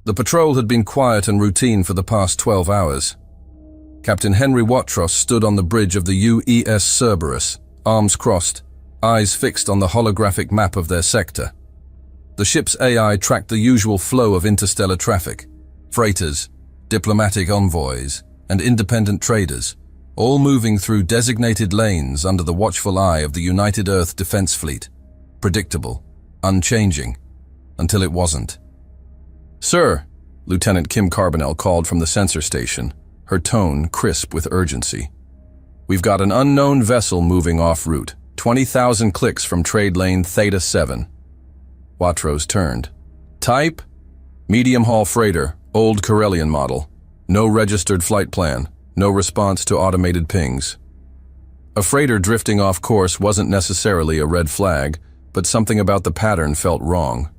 The patrol had been quiet and routine for the past 12 hours. Captain Henry Wattros stood on the bridge of the UES Cerberus, arms crossed, eyes fixed on the holographic map of their sector. The ship's AI tracked the usual flow of interstellar traffic: freighters, diplomatic envoys, and independent traders, all moving through designated lanes under the watchful eye of the United Earth Defense Fleet. Predictable, unchanging, until it wasn't. "Sir," Lieutenant Kim Carbonell called from the sensor station, her tone crisp with urgency. "We've got an unknown vessel moving off route, 20,000 clicks from trade lane Theta 7. Wattros turned. "Type? Medium-haul freighter, old Corellian model. No registered flight plan, no response to automated pings." A freighter drifting off course wasn't necessarily a red flag, but something about the pattern felt wrong.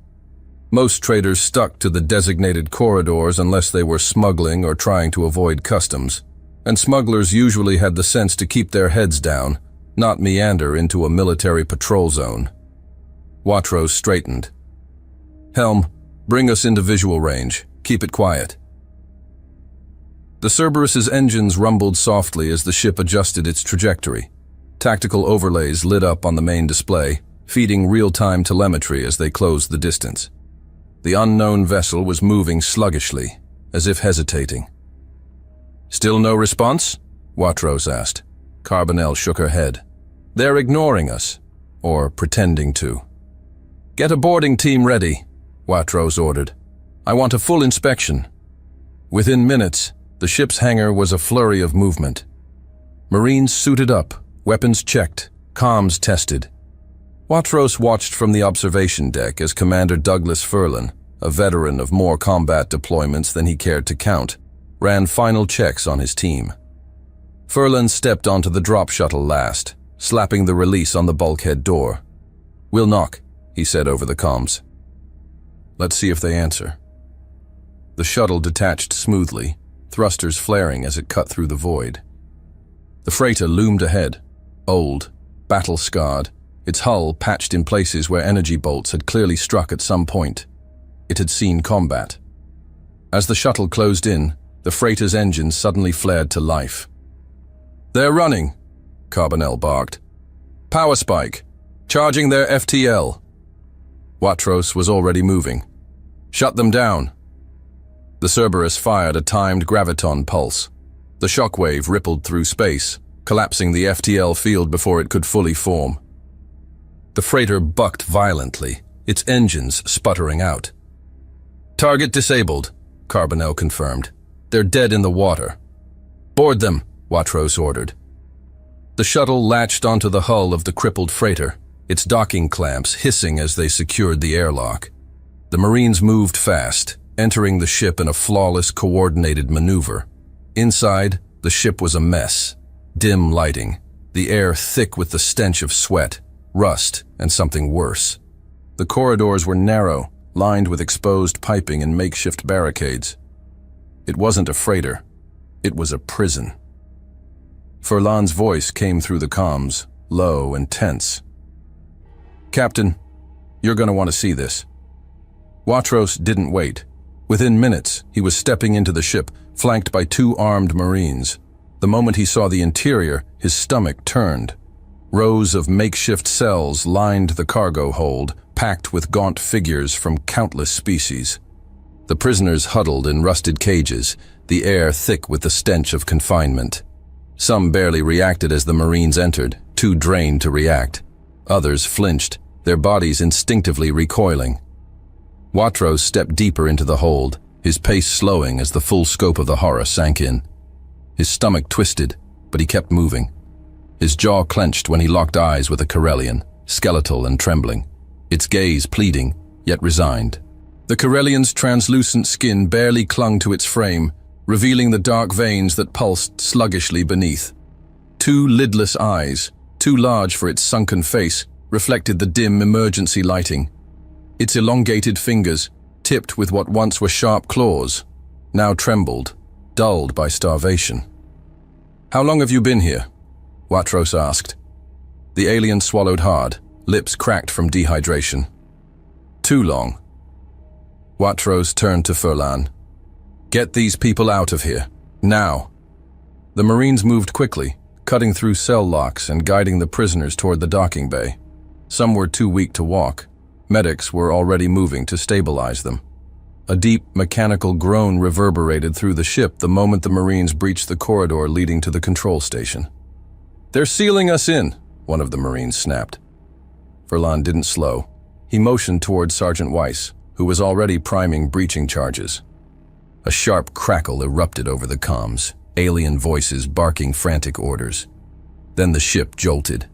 Most traders stuck to the designated corridors unless they were smuggling or trying to avoid customs, and smugglers usually had the sense to keep their heads down, not meander into a military patrol zone. Wattros straightened. "Helm, bring us into visual range. Keep it quiet." The Cerberus's engines rumbled softly as the ship adjusted its trajectory. Tactical overlays lit up on the main display, feeding real-time telemetry as they closed the distance. The unknown vessel was moving sluggishly, as if hesitating. "Still no response?" Wattros asked. Carbonell shook her head. "They're ignoring us, or pretending to." "Get a boarding team ready," Wattros ordered. "I want a full inspection." Within minutes, the ship's hangar was a flurry of movement. Marines suited up, weapons checked, comms tested. Wattros watched from the observation deck as Commander Douglas Furlan, a veteran of more combat deployments than he cared to count, ran final checks on his team. Furlan stepped onto the drop shuttle last, slapping the release on the bulkhead door. "We'll knock," he said over the comms. "Let's see if they answer." The shuttle detached smoothly, thrusters flaring as it cut through the void. The freighter loomed ahead, old, battle-scarred, its hull patched in places where energy bolts had clearly struck at some point. It had seen combat. As the shuttle closed in, the freighter's engines suddenly flared to life. "They're running," Carbonell barked. "Power spike. Charging their FTL." Wattros was already moving. "Shut them down." The Cerberus fired a timed graviton pulse. The shockwave rippled through space, collapsing the FTL field before it could fully form. The freighter bucked violently, its engines sputtering out. "Target disabled," Carbonell confirmed. "They're dead in the water." "Board them," Wattros ordered. The shuttle latched onto the hull of the crippled freighter, its docking clamps hissing as they secured the airlock. The Marines moved fast, entering the ship in a flawless, coordinated maneuver. Inside, the ship was a mess. Dim lighting, the air thick with the stench of sweat, rust, and something worse. The corridors were narrow, lined with exposed piping and makeshift barricades. It wasn't a freighter. It was a prison. Furlan's voice came through the comms, low and tense. "Captain, you're going to want to see this." Wattros didn't wait. Within minutes, he was stepping into the ship, flanked by 2 armed Marines. The moment he saw the interior, his stomach turned. Rows of makeshift cells lined the cargo hold, packed with gaunt figures from countless species. The prisoners huddled in rusted cages, the air thick with the stench of confinement. Some barely reacted as the Marines entered, too drained to react. Others flinched, their bodies instinctively recoiling. Wattros stepped deeper into the hold, his pace slowing as the full scope of the horror sank in. His stomach twisted, but he kept moving. His jaw clenched when he locked eyes with a Corellian, skeletal and trembling, its gaze pleading, yet resigned. The Corellian's translucent skin barely clung to its frame, revealing the dark veins that pulsed sluggishly beneath. 2 lidless eyes, too large for its sunken face, reflected the dim emergency lighting. Its elongated fingers, tipped with what once were sharp claws, now trembled, dulled by starvation. "How long have you been here?" Wattros asked. The alien swallowed hard, lips cracked from dehydration. "Too long." Watrous turned to Furlan. "Get these people out of here, now." The Marines moved quickly, cutting through cell locks and guiding the prisoners toward the docking bay. Some were too weak to walk. Medics were already moving to stabilize them. A deep, mechanical groan reverberated through the ship the moment the Marines breached the corridor leading to the control station. "They're sealing us in," one of the Marines snapped. Furlan didn't slow. He motioned toward Sergeant Weiss, who was already priming breaching charges. A sharp crackle erupted over the comms, alien voices barking frantic orders. Then the ship jolted.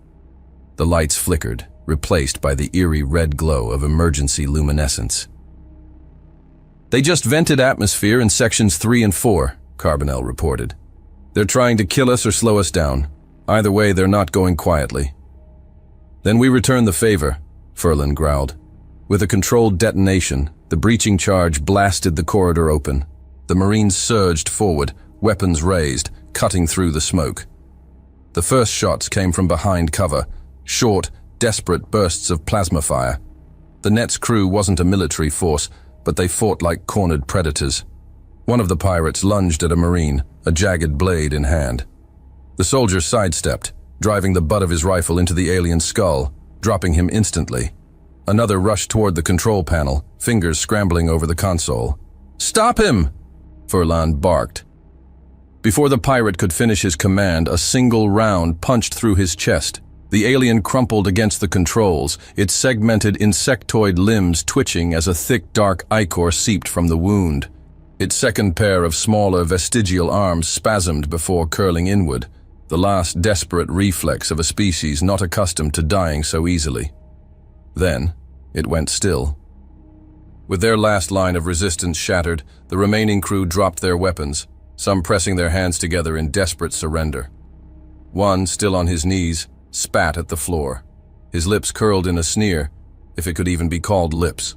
The lights flickered, replaced by the eerie red glow of emergency luminescence. "They just vented atmosphere in sections 3 and 4, Carbonell reported. "They're trying to kill us or slow us down. Either way, they're not going quietly." "Then we return the favor," Furlan growled. With a controlled detonation, the breaching charge blasted the corridor open. The Marines surged forward, weapons raised, cutting through the smoke. The first shots came from behind cover, short, desperate bursts of plasma fire. The Net's crew wasn't a military force, but they fought like cornered predators. One of the pirates lunged at a Marine, a jagged blade in hand. The soldier sidestepped, driving the butt of his rifle into the alien's skull, dropping him instantly. Another rushed toward the control panel, fingers scrambling over the console. "Stop him!" Furlan barked. Before the pirate could finish his command, a single round punched through his chest. The alien crumpled against the controls, its segmented insectoid limbs twitching as a thick, dark ichor seeped from the wound. Its second pair of smaller vestigial arms spasmed before curling inward, the last desperate reflex of a species not accustomed to dying so easily. Then, it went still. With their last line of resistance shattered, the remaining crew dropped their weapons, some pressing their hands together in desperate surrender. One, still on his knees, spat at the floor, his lips curled in a sneer, if it could even be called lips.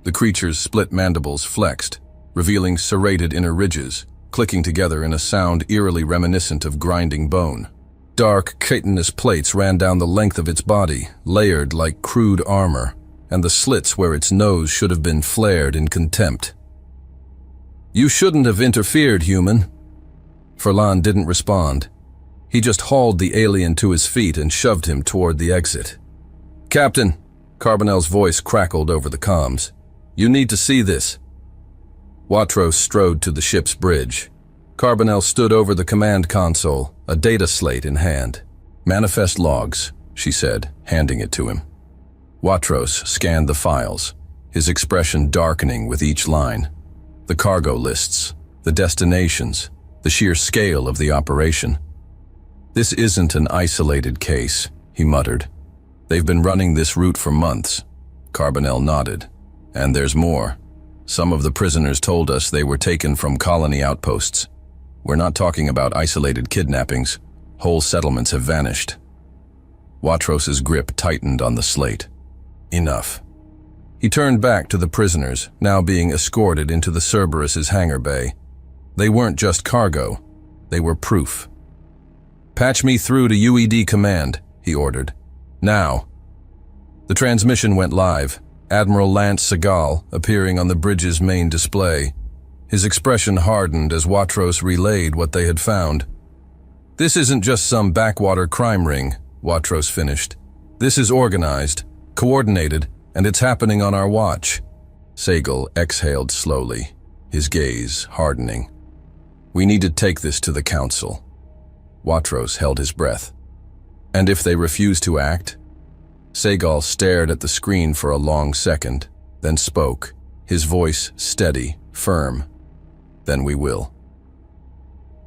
The creature's split mandibles flexed, revealing serrated inner ridges, clicking together in a sound eerily reminiscent of grinding bone. Dark, chitinous plates ran down the length of its body, layered like crude armor, and the slits where its nose should have been flared in contempt. "You shouldn't have interfered, human." Furlan didn't respond. He just hauled the alien to his feet and shoved him toward the exit. "Captain," Carbonell's voice crackled over the comms. "You need to see this." Watrous strode to the ship's bridge. Carbonell stood over the command console, a data slate in hand. "Manifest logs," she said, handing it to him. Watrous scanned the files, his expression darkening with each line. The cargo lists, the destinations, the sheer scale of the operation. "This isn't an isolated case," he muttered. "They've been running this route for months." Carbonell nodded. "And there's more. Some of the prisoners told us they were taken from colony outposts. We're not talking about isolated kidnappings. Whole settlements have vanished." Watrous' grip tightened on the slate. Enough. He turned back to the prisoners, now being escorted into the Cerberus's hangar bay. They weren't just cargo. They were proof. "Patch me through to UED command," he ordered. "Now." The transmission went live, Admiral Lance Segal appearing on the bridge's main display. His expression hardened as Watrous relayed what they had found. "This isn't just some backwater crime ring," Watrous finished. "This is organized, coordinated, and it's happening on our watch." Segal exhaled slowly, his gaze hardening. "We need to take this to the Council." Watrous held his breath. "And if they refuse to act?" Segal stared at the screen for a long second, then spoke, his voice steady, firm. "Then we will."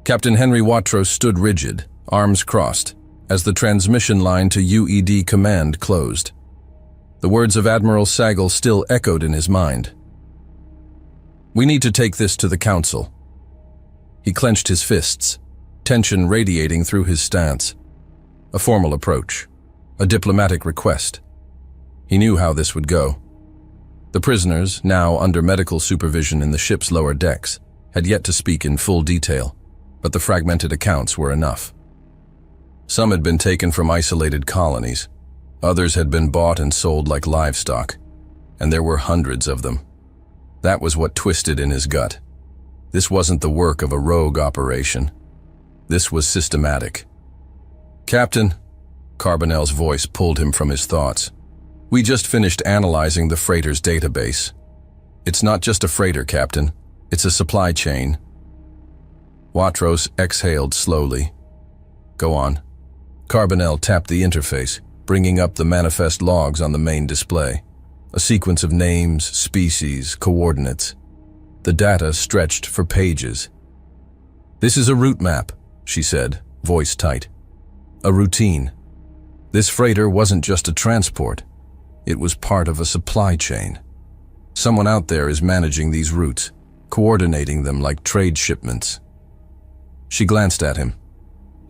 Captain Henry Watrous stood rigid, arms crossed, as the transmission line to UED command closed. The words of Admiral Segal still echoed in his mind. "We need to take this to the Council." He clenched his fists, tension radiating through his stance. A formal approach, a diplomatic request. He knew how this would go. The prisoners, now under medical supervision in the ship's lower decks, had yet to speak in full detail, but the fragmented accounts were enough. Some had been taken from isolated colonies. Others had been bought and sold like livestock, and there were hundreds of them. That was what twisted in his gut. This wasn't the work of a rogue operation. This was systematic. "Captain," Carbonell's voice pulled him from his thoughts. "We just finished analyzing the freighter's database. It's not just a freighter, Captain. It's a supply chain." Watros exhaled slowly. "Go on." Carbonell tapped the interface, bringing up the manifest logs on the main display. A sequence of names, species, coordinates. The data stretched for pages. "This is a route map," she said, voice tight. "A routine. This freighter wasn't just a transport. It was part of a supply chain. Someone out there is managing these routes, coordinating them like trade shipments." She glanced at him.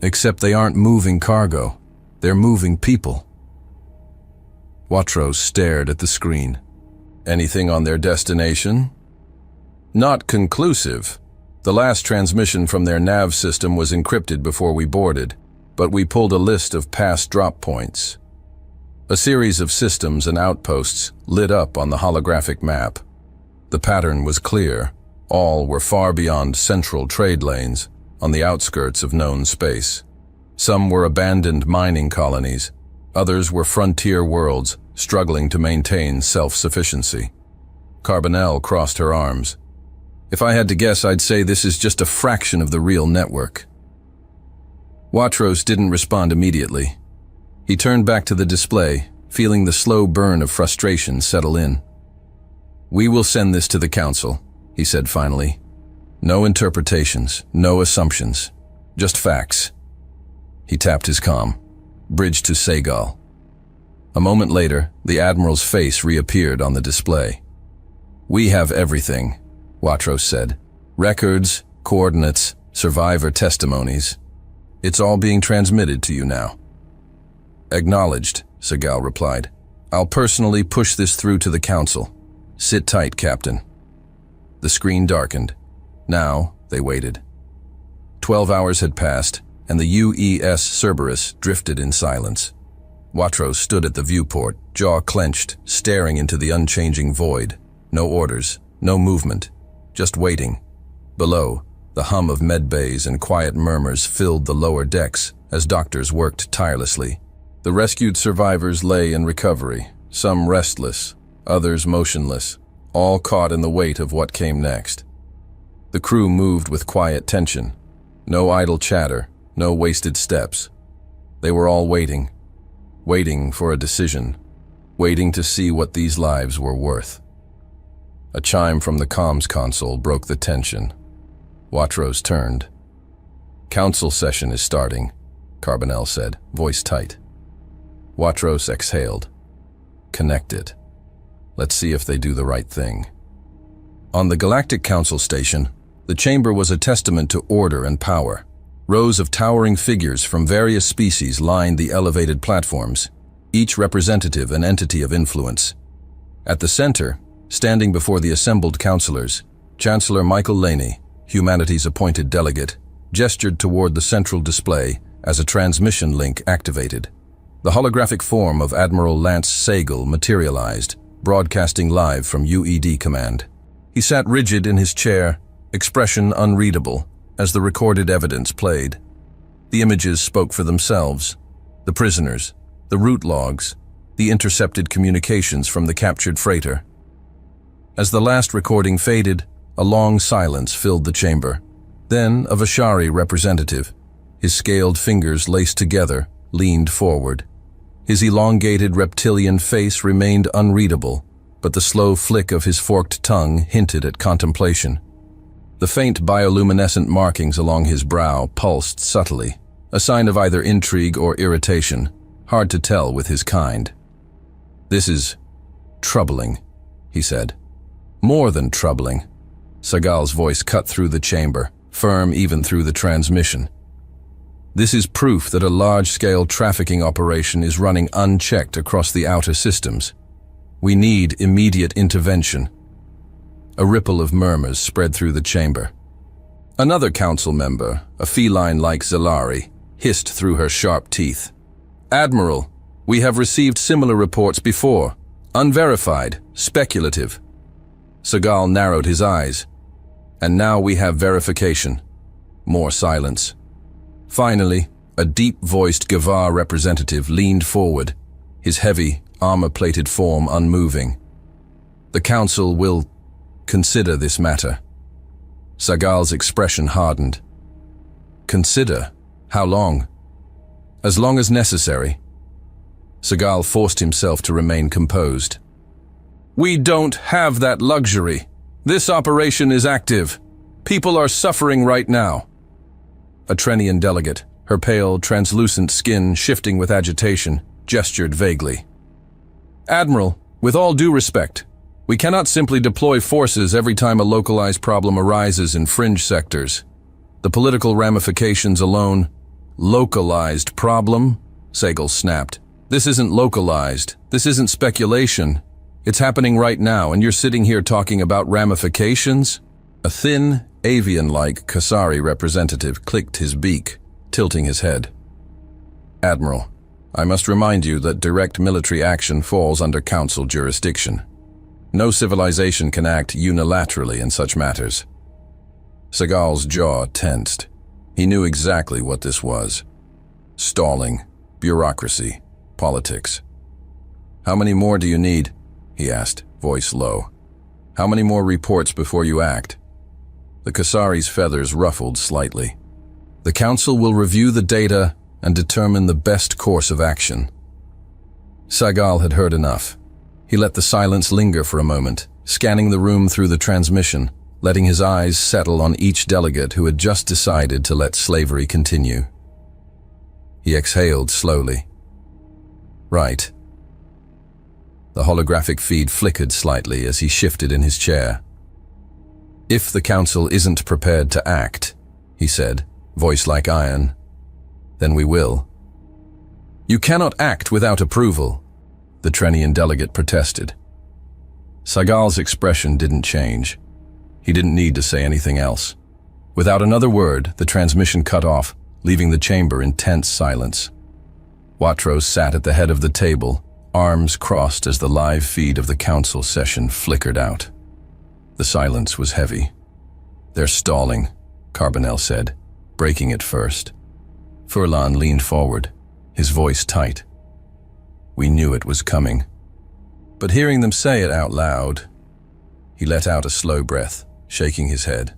"Except they aren't moving cargo. They're moving people." Watros stared at the screen. "Anything on their destination?" "Not conclusive. The last transmission from their nav system was encrypted before we boarded, but we pulled a list of past drop points. A series of systems and outposts lit up on the holographic map. The pattern was clear. All were far beyond central trade lanes, on the outskirts of known space. Some were abandoned mining colonies. Others were frontier worlds struggling to maintain self-sufficiency." Carbonell crossed her arms. "If I had to guess, I'd say this is just a fraction of the real network." Watros didn't respond immediately. He turned back to the display, feeling the slow burn of frustration settle in. "We will send this to the Council," he said finally. "No interpretations, no assumptions, just facts." He tapped his comm. "Bridge to Segal." A moment later, the Admiral's face reappeared on the display. "We have everything," Watros said. "Records, coordinates, survivor testimonies. It's all being transmitted to you now." "Acknowledged," Segal replied. "I'll personally push this through to the Council. Sit tight, Captain." The screen darkened. Now, they waited. 12 hours had passed, and the UES Cerberus drifted in silence. Watros stood at the viewport, jaw clenched, staring into the unchanging void. No orders, no movement, just waiting. Below, the hum of medbays and quiet murmurs filled the lower decks as doctors worked tirelessly. The rescued survivors lay in recovery, some restless, others motionless, all caught in the weight of what came next. The crew moved with quiet tension. No idle chatter, no wasted steps. They were all waiting for a decision, waiting to see what these lives were worth. A chime from the comms console broke the tension. Watros turned. "Council session is starting," Carbonell said, voice tight. Watros exhaled. "Connect it. Let's see if they do the right thing." On the Galactic Council station, the chamber was a testament to order and power. Rows of towering figures from various species lined the elevated platforms, each representative an entity of influence. At the center, standing before the assembled councilors, Chancellor Michael Laney, humanity's appointed delegate, gestured toward the central display as a transmission link activated. The holographic form of Admiral Lance Segal materialized, broadcasting live from UED Command. He sat rigid in his chair, expression unreadable, as the recorded evidence played. The images spoke for themselves. The prisoners, the route logs, the intercepted communications from the captured freighter. As the last recording faded, a long silence filled the chamber. Then a Vashari representative, his scaled fingers laced together, leaned forward. His elongated reptilian face remained unreadable, but the slow flick of his forked tongue hinted at contemplation. The faint bioluminescent markings along his brow pulsed subtly, a sign of either intrigue or irritation, hard to tell with his kind. "This is troubling," he said. "More than troubling." Segal's voice cut through the chamber, firm even through the transmission. "This is proof that a large-scale trafficking operation is running unchecked across the outer systems. We need immediate intervention." A ripple of murmurs spread through the chamber. Another council member, a feline like Zalari, hissed through her sharp teeth. "Admiral, we have received similar reports before. Unverified, speculative." Seagal narrowed his eyes. And now we have verification. More silence. Finally, a deep-voiced Gavar representative leaned forward, his heavy, armor-plated form unmoving. The council will consider this matter. Seagal's expression hardened. Consider? How long? As long as necessary. Seagal forced himself to remain composed. We don't have that luxury. This operation is active. People are suffering right now. A Trenian delegate, her pale, translucent skin shifting with agitation, gestured vaguely. Admiral, with all due respect, we cannot simply deploy forces every time a localized problem arises in fringe sectors. The political ramifications alone— Localized problem? Seagal snapped. This isn't localized. This isn't speculation. It's happening right now, and you're sitting here talking about ramifications? A thin, avian-like Kasari representative clicked his beak, tilting his head. Admiral, I must remind you that direct military action falls under Council jurisdiction. No civilization can act unilaterally in such matters. Seagal's jaw tensed. He knew exactly what this was. Stalling, bureaucracy, politics. How many more do you need? He asked, voice low. How many more reports before you act? The Kasari's feathers ruffled slightly. The Council will review the data and determine the best course of action. Seagal had heard enough. He let the silence linger for a moment, scanning the room through the transmission, letting his eyes settle on each delegate who had just decided to let slavery continue. He exhaled slowly. Right. The holographic feed flickered slightly as he shifted in his chair. If the Council isn't prepared to act, he said, voice like iron, then we will. You cannot act without approval, the Trenian delegate protested. Seagal's expression didn't change. He didn't need to say anything else. Without another word, the transmission cut off, leaving the chamber in tense silence. Watros sat at the head of the table, arms crossed as the live feed of the council session flickered out. The silence was heavy. They're stalling, Carbonell said, breaking it first. Furlan leaned forward, his voice tight. We knew it was coming. But hearing them say it out loud, he let out a slow breath, shaking his head.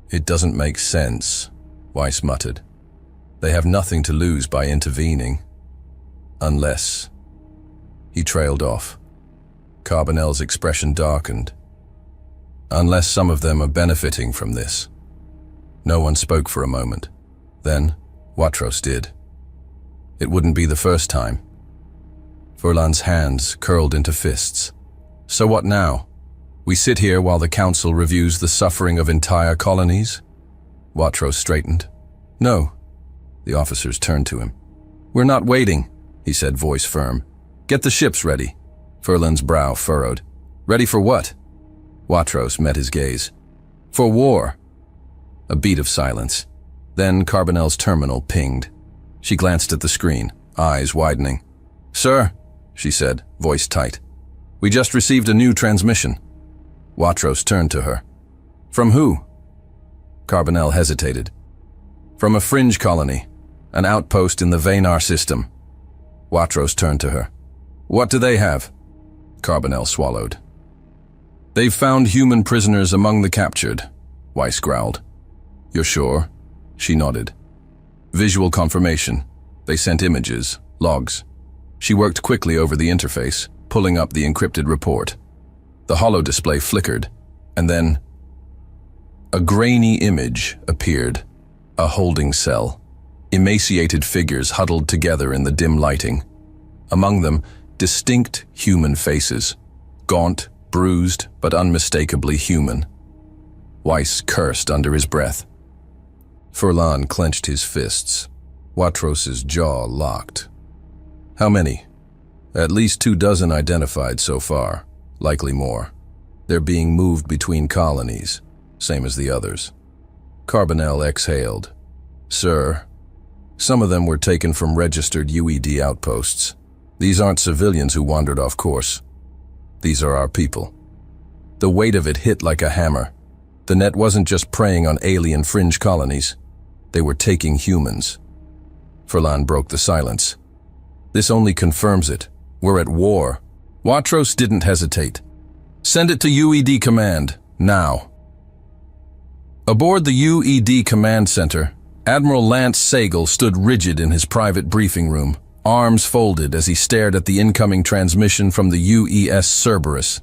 It doesn't make sense, Weiss muttered. They have nothing to lose by intervening. Unless— He trailed off. Carbonell's expression darkened. Unless some of them are benefiting from this. No one spoke for a moment. Then, Watros did. It wouldn't be the first time. Furlan's hands curled into fists. So what now? We sit here while the Council reviews the suffering of entire colonies? Watros straightened. No. The officers turned to him. We're not waiting, he said, voice firm. Get the ships ready. Furlan's brow furrowed. Ready for what? Watros met his gaze. For war. A beat of silence. Then Carbonell's terminal pinged. She glanced at the screen, eyes widening. Sir, she said, voice tight. We just received a new transmission. Watros turned to her. From who? Carbonell hesitated. From a fringe colony, an outpost in the Vanar system. Watros turned to her. What do they have? Carbonell swallowed. They've found human prisoners among the captured, Weiss growled. You're sure? She nodded. Visual confirmation. They sent images, logs. She worked quickly over the interface, pulling up the encrypted report. The holo display flickered, and then a grainy image appeared, a holding cell. Emaciated figures huddled together in the dim lighting. Among them, distinct human faces, gaunt, bruised, but unmistakably human. Weiss cursed under his breath. Furlan clenched his fists. Watros's jaw locked. How many? At least 24 identified so far. Likely more. They're being moved between colonies, same as the others. Carbonell exhaled. Sir, some of them were taken from registered UED outposts. These aren't civilians who wandered off course. These are our people. The weight of it hit like a hammer. The net wasn't just preying on alien fringe colonies. They were taking humans. Furlan broke the silence. This only confirms it. We're at war. Watros didn't hesitate. Send it to UED Command, now. Aboard the UED Command Center, Admiral Lance Sagal stood rigid in his private briefing room, arms folded as he stared at the incoming transmission from the UES Cerberus.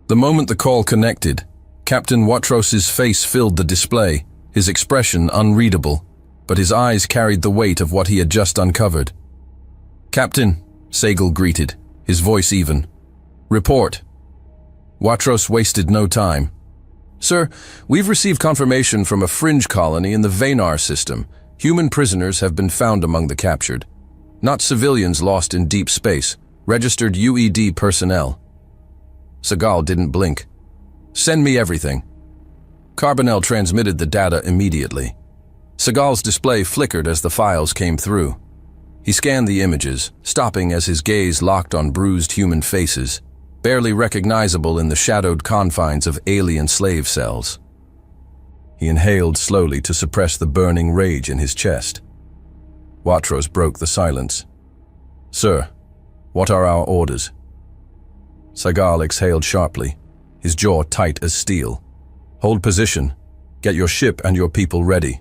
The moment the call connected, Captain Watros's face filled the display, his expression unreadable, but his eyes carried the weight of what he had just uncovered. "Captain," Sagal greeted, his voice even. "Report." Watros wasted no time. "Sir, we've received confirmation from a fringe colony in the Vanar system. Human prisoners have been found among the captured. Not civilians lost in deep space, registered UED personnel." Sagal didn't blink. "Send me everything." Carbonell transmitted the data immediately. Sagal's display flickered as the files came through. He scanned the images, stopping as his gaze locked on bruised human faces, barely recognizable in the shadowed confines of alien slave cells. He inhaled slowly to suppress the burning rage in his chest. Watros broke the silence. "Sir, what are our orders?" Sagal exhaled sharply, his jaw tight as steel. "Hold position. Get your ship and your people ready."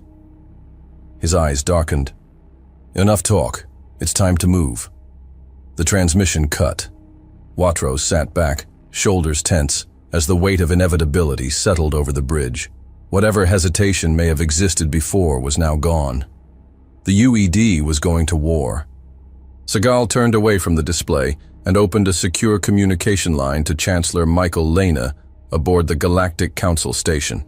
His eyes darkened. "Enough talk. It's time to move." The transmission cut. Watros sat back, shoulders tense, as the weight of inevitability settled over the bridge. Whatever hesitation may have existed before was now gone. The UED was going to war. Sagal turned away from the display and opened a secure communication line to Chancellor Michael Lena aboard the Galactic Council station.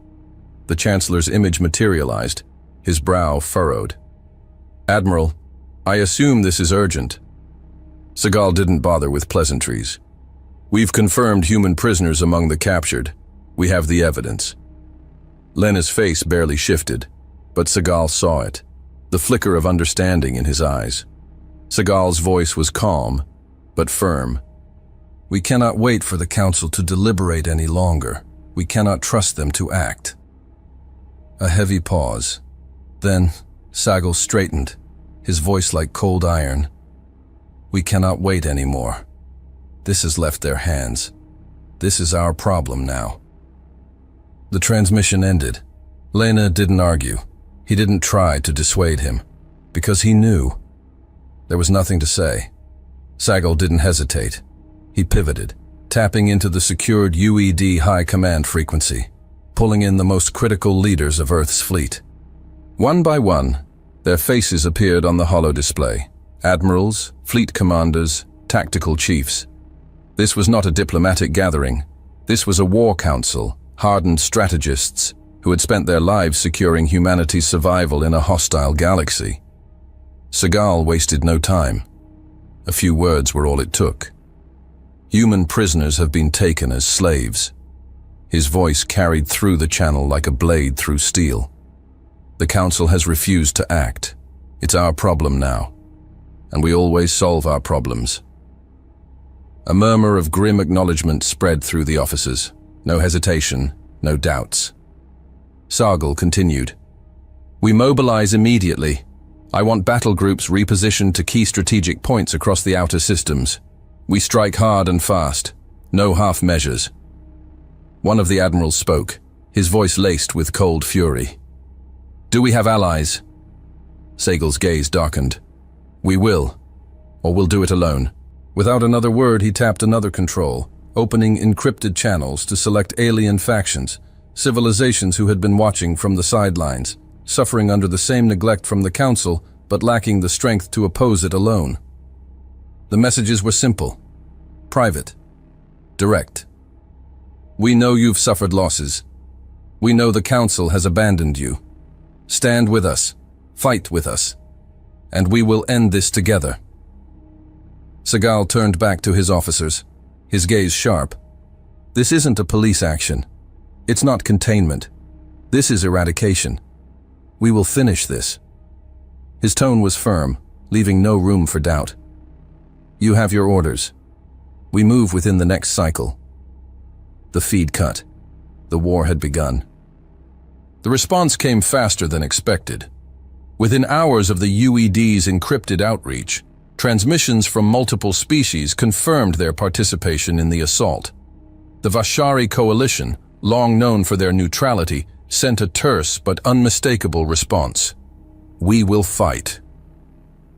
The Chancellor's image materialized, his brow furrowed. "Admiral, I assume this is urgent." Sagal didn't bother with pleasantries. "We've confirmed human prisoners among the captured. We have the evidence." Lena's face barely shifted, but Sagal saw it, the flicker of understanding in his eyes. Sagal's voice was calm, but firm. "We cannot wait for the Council to deliberate any longer. We cannot trust them to act." A heavy pause. Then Sagal straightened, his voice like cold iron. "We cannot wait anymore. This has left their hands. This is our problem now." The transmission ended. Lena didn't argue. He didn't try to dissuade him, because he knew. There was nothing to say. Sagal didn't hesitate. He pivoted, tapping into the secured UED high command frequency, pulling in the most critical leaders of Earth's fleet. One by one, their faces appeared on the holo display. Admirals, fleet commanders, tactical chiefs. This was not a diplomatic gathering. This was a war council, hardened strategists who had spent their lives securing humanity's survival in a hostile galaxy. Sagal wasted no time. A few words were all it took. "Human prisoners have been taken as slaves." His voice carried through the channel like a blade through steel. "The Council has refused to act. It's our problem now. And we always solve our problems." A murmur of grim acknowledgement spread through the officers. No hesitation, no doubts. Sagal continued. "We mobilize immediately. I want battle groups repositioned to key strategic points across the outer systems. We strike hard and fast. No half measures." One of the admirals spoke, his voice laced with cold fury. "Do we have allies?" Sagal's gaze darkened. "We will, or we'll do it alone." Without another word, he tapped another control, opening encrypted channels to select alien factions, civilizations who had been watching from the sidelines, suffering under the same neglect from the Council, but lacking the strength to oppose it alone. The messages were simple, private, direct. "We know you've suffered losses. We know the Council has abandoned you. Stand with us, fight with us, and we will end this together." Sagal turned back to his officers, his gaze sharp. "This isn't a police action. It's not containment. This is eradication. We will finish this." His tone was firm, leaving no room for doubt. "You have your orders. We move within the next cycle." The feed cut. The war had begun. The response came faster than expected. Within hours of the UED's encrypted outreach, transmissions from multiple species confirmed their participation in the assault. The Vashari coalition, long known for their neutrality, sent a terse but unmistakable response. We will fight.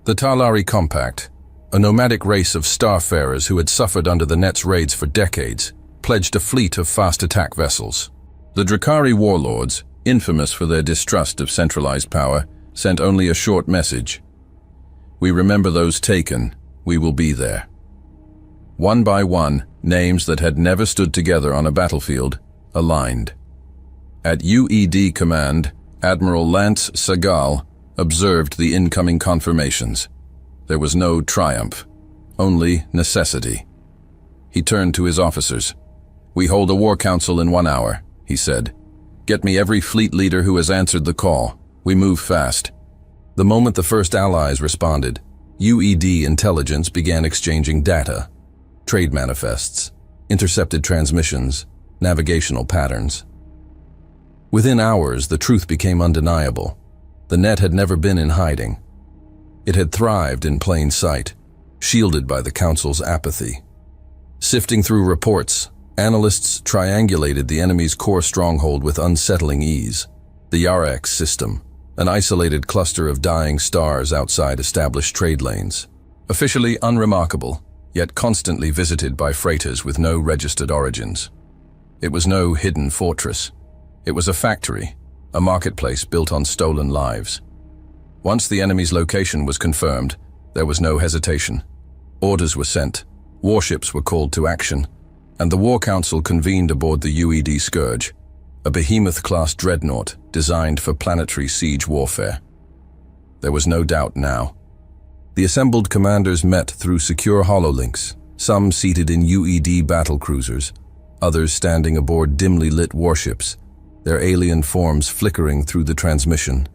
The Talari Compact, a nomadic race of starfarers who had suffered under the net's raids for decades, pledged a fleet of fast attack vessels. The Drakari warlords, infamous for their distrust of centralized power, sent only a short message. We remember those taken. We will be there. One by one, names that had never stood together on a battlefield aligned. At UED command, Admiral Lance Sagal observed the incoming confirmations. There was no triumph, only necessity. He turned to his officers. We hold a war council in 1 hour, he said. Get me every fleet leader who has answered the call. We move fast. The moment the first allies responded, UED intelligence began exchanging data, trade manifests, intercepted transmissions, navigational patterns. Within hours, the truth became undeniable. The net had never been in hiding. It had thrived in plain sight, shielded by the Council's apathy. Sifting through reports, analysts triangulated the enemy's core stronghold with unsettling ease. The Yarex system, an isolated cluster of dying stars outside established trade lanes. Officially unremarkable, yet constantly visited by freighters with no registered origins. It was no hidden fortress. It was a factory, a marketplace built on stolen lives. Once the enemy's location was confirmed, there was no hesitation. Orders were sent, warships were called to action, and the War Council convened aboard the UED Scourge, a behemoth-class dreadnought designed for planetary siege warfare. There was no doubt now. The assembled commanders met through secure hololinks, some seated in UED battlecruisers, others standing aboard dimly lit warships, their alien forms flickering through the transmission.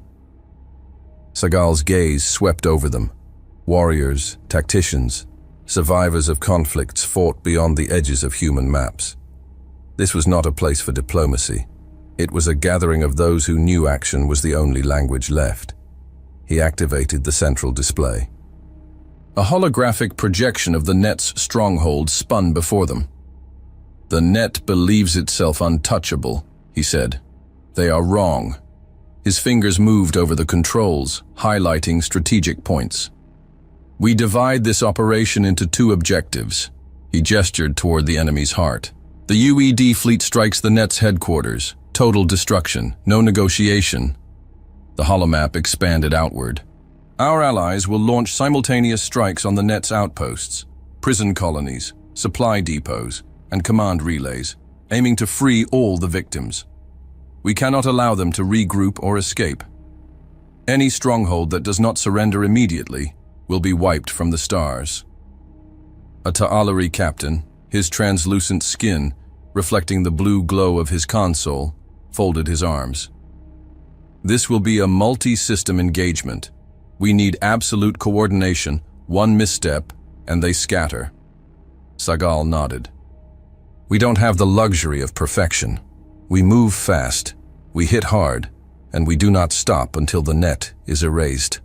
Sagal's gaze swept over them. Warriors, tacticians, survivors of conflicts fought beyond the edges of human maps. This was not a place for diplomacy. It was a gathering of those who knew action was the only language left. He activated the central display. A holographic projection of the net's stronghold spun before them. The net believes itself untouchable, he said. They are wrong. His fingers moved over the controls, highlighting strategic points. We divide this operation into 2 objectives. He gestured toward the enemy's heart. The UED fleet strikes the net's headquarters. Total destruction, no negotiation. The holomap expanded outward. Our allies will launch simultaneous strikes on the net's outposts, prison colonies, supply depots, and command relays, aiming to free all the victims. We cannot allow them to regroup or escape. Any stronghold that does not surrender immediately will be wiped from the stars. A Ta'alari captain, his translucent skin reflecting the blue glow of his console, folded his arms. This will be a multi-system engagement. We need absolute coordination, one misstep, and they scatter. Sagal nodded. We don't have the luxury of perfection. We move fast, we hit hard, and we do not stop until the net is erased.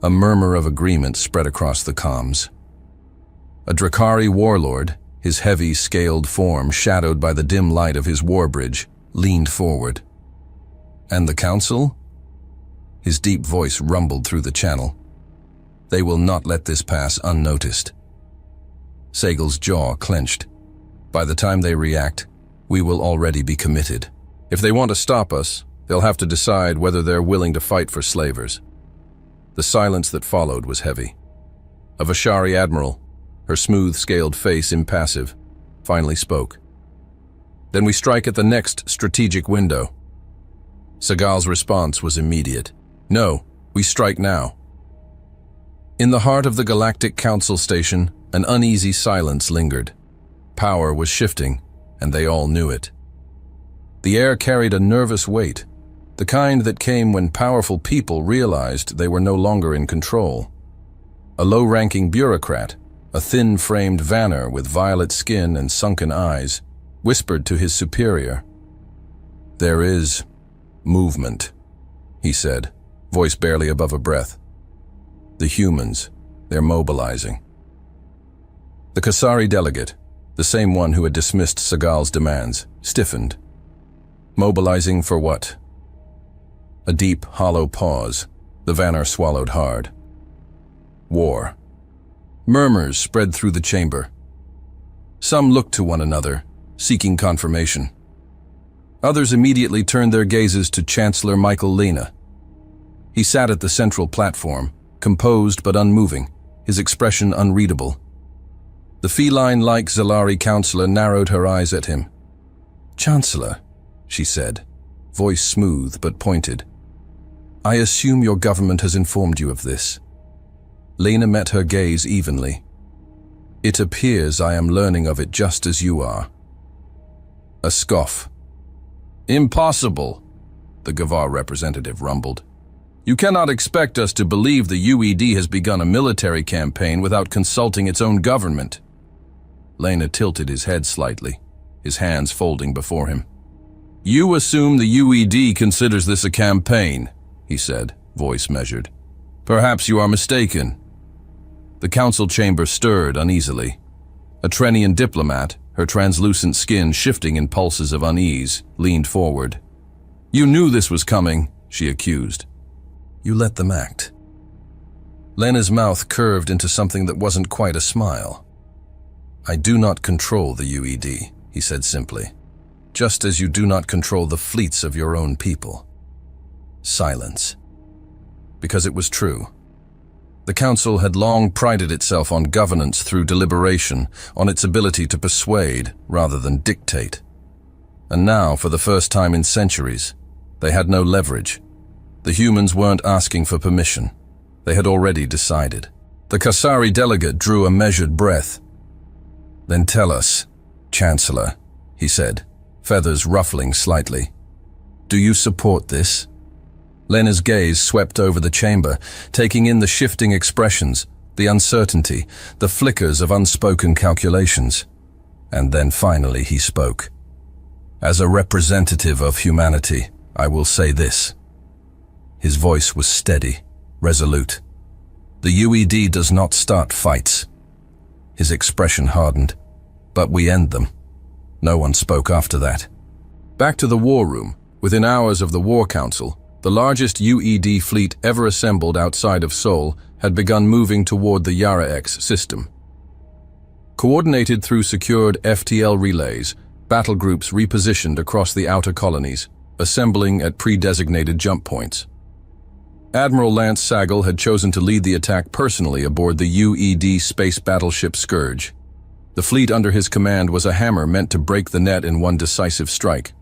A murmur of agreement spread across the comms. A Drakari warlord, his heavy, scaled form shadowed by the dim light of his warbridge, leaned forward. And the council? His deep voice rumbled through the channel. They will not let this pass unnoticed. Sagal's jaw clenched. By the time they react, we will already be committed. If they want to stop us, they'll have to decide whether they're willing to fight for slavers. The silence that followed was heavy. A Vashari admiral, her smooth-scaled face impassive, finally spoke. Then we strike at the next strategic window. Sagal's response was immediate. No, we strike now. In the heart of the Galactic Council station, an uneasy silence lingered. Power was shifting, and they all knew it. The air carried a nervous weight, the kind that came when powerful people realized they were no longer in control. A low-ranking bureaucrat, a thin-framed Vanner with violet skin and sunken eyes, whispered to his superior. "There is movement," he said, voice barely above a breath. "The humans, they're mobilizing." The Kasari delegate, the same one who had dismissed Seagal's demands, stiffened. Mobilizing for what? A deep, hollow pause. The Vanner swallowed hard. War. Murmurs spread through the chamber. Some looked to one another, seeking confirmation. Others immediately turned their gazes to Chancellor Michael Lena. He sat at the central platform, composed but unmoving, his expression unreadable. The feline-like Zalari counselor narrowed her eyes at him. "Chancellor," she said, voice smooth but pointed, "I assume your government has informed you of this." Lena met her gaze evenly. "It appears I am learning of it just as you are." A scoff. "Impossible," the Gavar representative rumbled. "You cannot expect us to believe the UED has begun a military campaign without consulting its own government." Lena tilted his head slightly, his hands folding before him. "You assume the UED considers this a campaign," he said, voice measured. "Perhaps you are mistaken." The council chamber stirred uneasily. A Trenian diplomat, her translucent skin shifting in pulses of unease, leaned forward. "You knew this was coming," she accused. "You let them act." Lena's mouth curved into something that wasn't quite a smile. "I do not control the UED," he said simply, "just as you do not control the fleets of your own people." Silence. Because it was true. The council had long prided itself on governance through deliberation, on its ability to persuade rather than dictate. And now, for the first time in centuries, they had no leverage. The humans weren't asking for permission. They had already decided. The Kasari delegate drew a measured breath. "Then tell us, Chancellor," he said, feathers ruffling slightly. "Do you support this?" Lena's gaze swept over the chamber, taking in the shifting expressions, the uncertainty, the flickers of unspoken calculations. And then finally he spoke. "As a representative of humanity, I will say this." His voice was steady, resolute. "The UED does not start fights." His expression hardened. "But we end them." No one spoke after that. Back to the war room, within hours of the War Council, the largest UED fleet ever assembled outside of Seoul had begun moving toward the Yara X system. Coordinated through secured FTL relays, battle groups repositioned across the outer colonies, assembling at pre-designated jump points. Admiral Lance Sagal had chosen to lead the attack personally aboard the UED space battleship Scourge. The fleet under his command was a hammer meant to break the net in one decisive strike.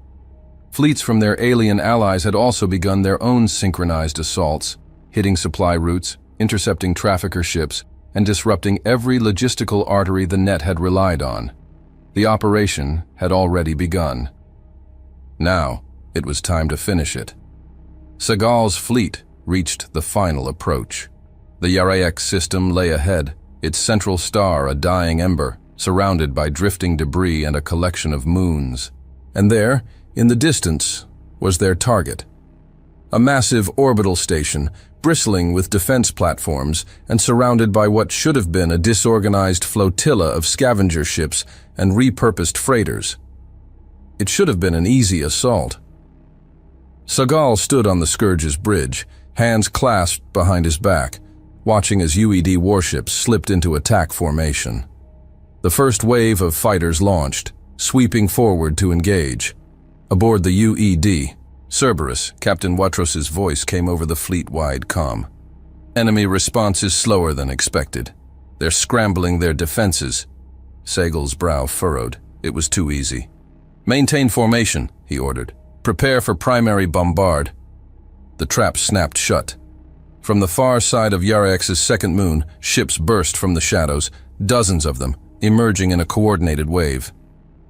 Fleets from their alien allies had also begun their own synchronized assaults, hitting supply routes, intercepting trafficker ships, and disrupting every logistical artery the net had relied on. The operation had already begun. Now, it was time to finish it. Seagal's fleet reached the final approach. The Yarax system lay ahead, its central star a dying ember, surrounded by drifting debris and a collection of moons. And there, in the distance, was their target. A massive orbital station, bristling with defense platforms and surrounded by what should have been a disorganized flotilla of scavenger ships and repurposed freighters. It should have been an easy assault. Seagal stood on the Scourge's bridge, hands clasped behind his back, watching as UED warships slipped into attack formation. The first wave of fighters launched, sweeping forward to engage. Aboard the UED, Cerberus, Captain Watros's voice came over the fleet-wide comm. "Enemy response is slower than expected. They're scrambling their defenses." Sagal's brow furrowed. It was too easy. "Maintain formation," he ordered. "Prepare for primary bombard." The trap snapped shut. From the far side of Yarax's second moon, ships burst from the shadows, dozens of them, emerging in a coordinated wave.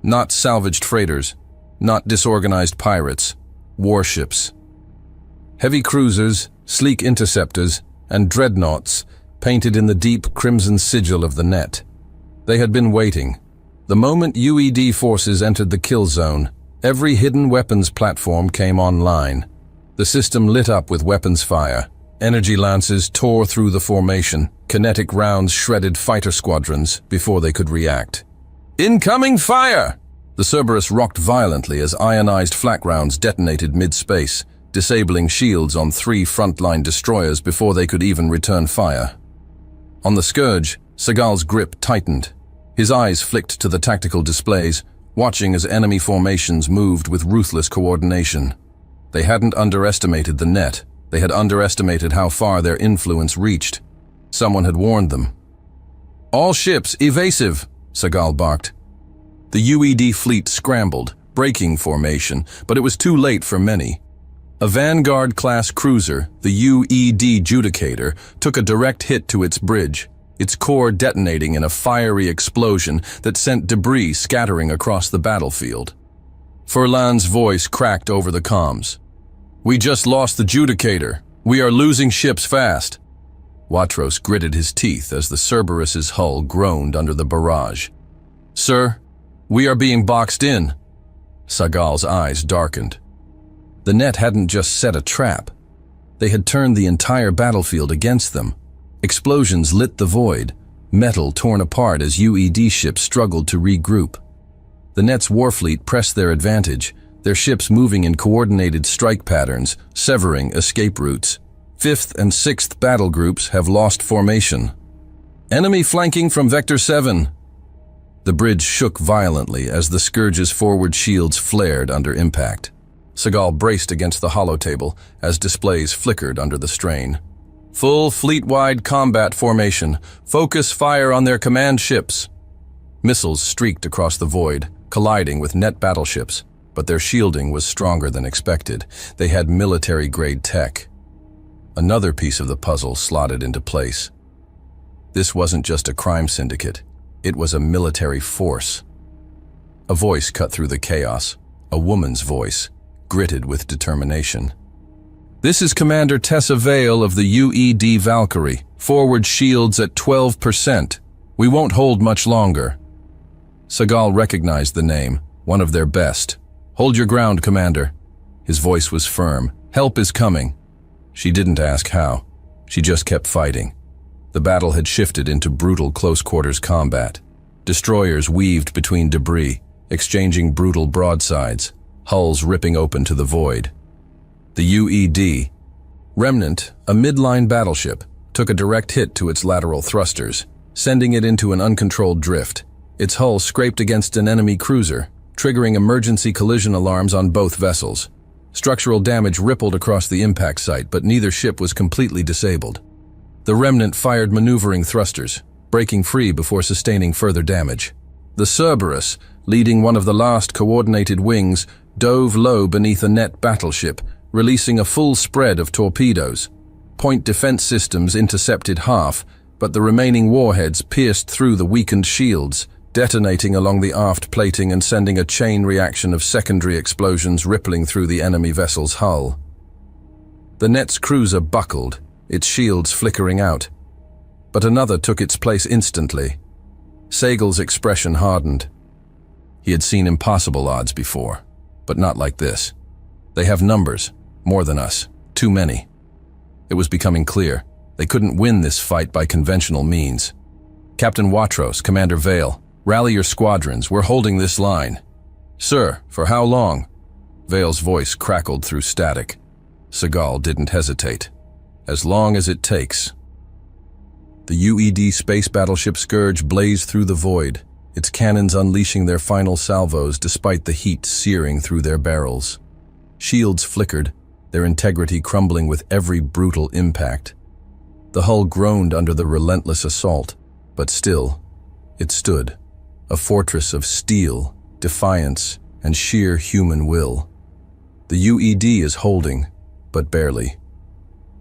Not salvaged freighters, not disorganized pirates, warships. Heavy cruisers, sleek interceptors, and dreadnoughts painted in the deep crimson sigil of the net. They had been waiting. The moment UED forces entered the kill zone, every hidden weapons platform came online. The system lit up with weapons fire. Energy lances tore through the formation. Kinetic rounds shredded fighter squadrons before they could react. Incoming fire! The Cerberus rocked violently as ionized flak rounds detonated mid-space, disabling shields on 3 frontline destroyers before they could even return fire. On the Scourge, Seagal's grip tightened. His eyes flicked to the tactical displays, watching as enemy formations moved with ruthless coordination. They hadn't underestimated the net. They had underestimated how far their influence reached. Someone had warned them. "All ships, evasive!" Seagal barked. The UED fleet scrambled, breaking formation, but it was too late for many. A Vanguard-class cruiser, the UED Judicator, took a direct hit to its bridge, its core detonating in a fiery explosion that sent debris scattering across the battlefield. Furlan's voice cracked over the comms. "We just lost the Judicator. We are losing ships fast." Watros gritted his teeth as the Cerberus's hull groaned under the barrage. "Sir, we are being boxed in." Seagal's eyes darkened. The net hadn't just set a trap. They had turned the entire battlefield against them. Explosions lit the void, metal torn apart as UED ships struggled to regroup. The net's warfleet pressed their advantage, their ships moving in coordinated strike patterns, severing escape routes. 5th and 6th battle groups have lost formation. "Enemy flanking from Vector 7. The bridge shook violently as the Scourge's forward shields flared under impact. Seagal braced against the holotable as displays flickered under the strain. "Full fleet-wide combat formation. Focus fire on their command ships." Missiles streaked across the void, colliding with net battleships, but their shielding was stronger than expected. They had military-grade tech. Another piece of the puzzle slotted into place. This wasn't just a crime syndicate. It was a military force. A voice cut through the chaos, a woman's voice, gritted with determination. "This is Commander Tessa Vale of the UED Valkyrie. Forward shields at 12%. We won't hold much longer." Seagal recognized the name, one of their best. "Hold your ground, Commander." His voice was firm. "Help is coming." She didn't ask how. She just kept fighting. The battle had shifted into brutal close-quarters combat. Destroyers weaved between debris, exchanging brutal broadsides, hulls ripping open to the void. The UED, Remnant, a midline battleship, took a direct hit to its lateral thrusters, sending it into an uncontrolled drift. Its hull scraped against an enemy cruiser, triggering emergency collision alarms on both vessels. Structural damage rippled across the impact site, but neither ship was completely disabled. The Remnant fired maneuvering thrusters, breaking free before sustaining further damage. The Cerberus, leading one of the last coordinated wings, dove low beneath a net battleship, releasing a full spread of torpedoes. Point defense systems intercepted half, but the remaining warheads pierced through the weakened shields, detonating along the aft plating and sending a chain reaction of secondary explosions rippling through the enemy vessel's hull. The net's cruiser buckled, its shields flickering out. But another took its place instantly. Seagal's expression hardened. He had seen impossible odds before, but not like this. They have numbers, more than us, too many. It was becoming clear. They couldn't win this fight by conventional means. "Captain Watros, Commander Vale, rally your squadrons. We're holding this line." "Sir, for how long?" Vale's voice crackled through static. Seagal didn't hesitate. "As long as it takes." The UED space battleship Scourge blazed through the void, its cannons unleashing their final salvos despite the heat searing through their barrels. Shields flickered, their integrity crumbling with every brutal impact. The hull groaned under the relentless assault, but still, it stood, a fortress of steel, defiance, and sheer human will. The UED is holding, but barely.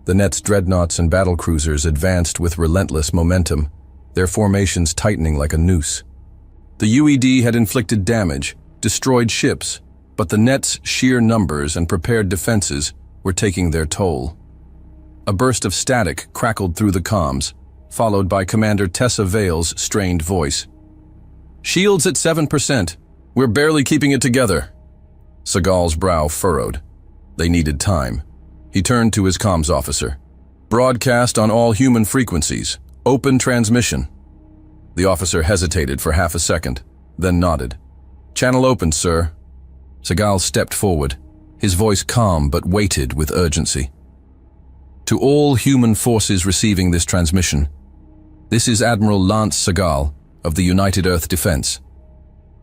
The net's dreadnoughts and battlecruisers advanced with relentless momentum, their formations tightening like a noose. The UED had inflicted damage, destroyed ships, but the net's sheer numbers and prepared defenses were taking their toll. A burst of static crackled through the comms, followed by Commander Tessa Vale's strained voice. Shields at 7%. We're barely keeping it together. Seagal's brow furrowed. They needed time. He turned to his comms officer. Broadcast on all human frequencies. Open transmission. The officer hesitated for half a second, then nodded. Channel open, sir. Seagal stepped forward, his voice calm but weighted with urgency. To all human forces receiving this transmission, this is Admiral Lance Seagal of the United Earth Defense.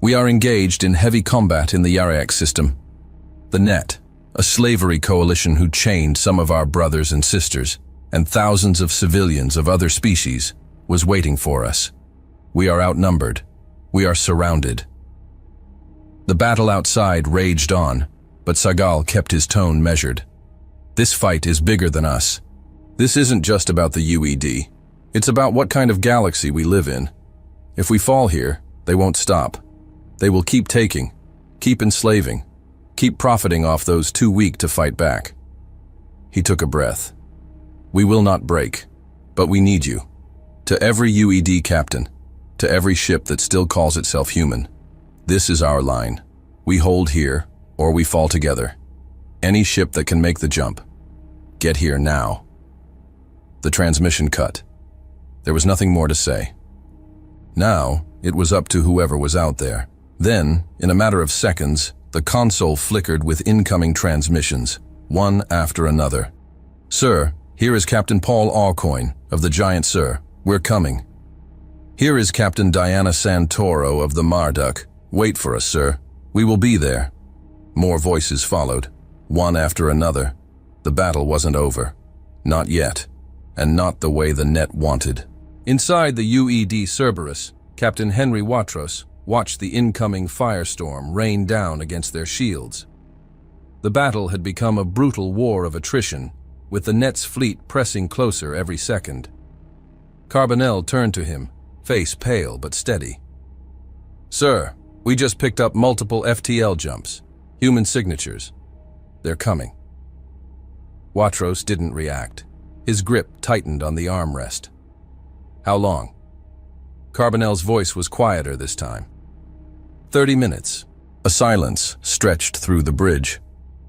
We are engaged in heavy combat in the Yariak system. The Net, a slavery coalition who chained some of our brothers and sisters, and thousands of civilians of other species, was waiting for us. We are outnumbered. We are surrounded. The battle outside raged on, but Seagal kept his tone measured. This fight is bigger than us. This isn't just about the UED. It's about what kind of galaxy we live in. If we fall here, they won't stop. They will keep taking, keep enslaving, keep profiting off those too weak to fight back. He took a breath. We will not break, but we need you. To every UED captain, to every ship that still calls itself human, this is our line. We hold here, or we fall together. Any ship that can make the jump, get here now. The transmission cut. There was nothing more to say. Now, it was up to whoever was out there. Then, in a matter of seconds, the console flickered with incoming transmissions, one after another. Sir, here is Captain Paul Aucoin of the Giant Sir. We're coming. Here is Captain Diana Santoro of the Marduk. Wait for us, sir. We will be there. More voices followed, one after another. The battle wasn't over. Not yet. And not the way the Net wanted. Inside the UED Cerberus, Captain Henry Watros watched the incoming firestorm rain down against their shields. The battle had become a brutal war of attrition, with the Net's fleet pressing closer every second. Carbonell turned to him, face pale but steady. Sir, we just picked up multiple FTL jumps, human signatures. They're coming. Watros didn't react. His grip tightened on the armrest. How long? Carbonell's voice was quieter this time. 30 minutes. A silence stretched through the bridge.